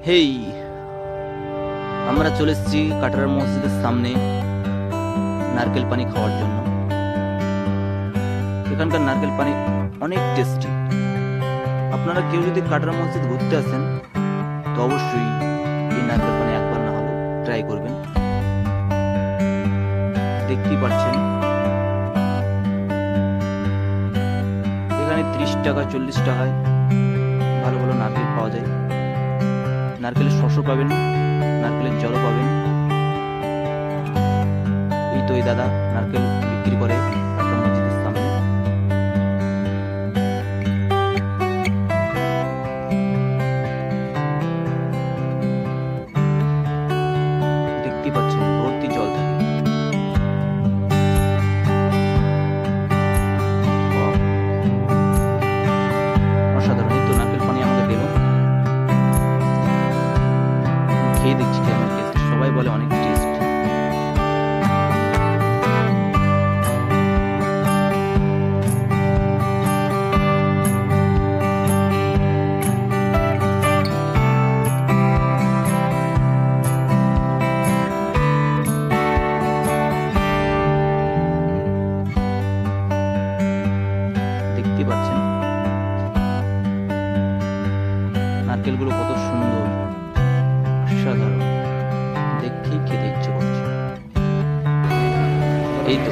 হেই, আমরা চলে এসেছি কাটারা মসজিদের সামনে নারকেল পানি খাওয়ার জন্য। এখানকার নারকেল পানি অনেক টেস্টি। আপনারা কেউ যদি কাটারা মসজিদ ঘুরতে আসেন তো অবশ্যই এই নারকেল পানি একবার না হলেও ট্রাই করবেন। দেখতেই পাচ্ছেন এখানে 30 টাকা 40 টাকায় ভালো ভালো নারকেল পাওয়া যায়। নারকেলের শস্য পাবেন, নারকেলের জলও পাবেন। এই তো এই দাদা নারকেল বিক্রি করে কাটারা মসজিদের সামনে। দেখতেই পাচ্ছেন ভর্তি জল থাকে। অসাধারণ। এই তো নারকেল পানি আমাকে দিল, খেয়ে দেখছি কেমন টেস্ট। সবাই বলে অনেক টেস্ট। দেখতে পাচ্ছেন নারকেলগুলো কত সুন্দর, অসাধারণ। দেখতেই খেতে ইচ্ছে করছে। এই তো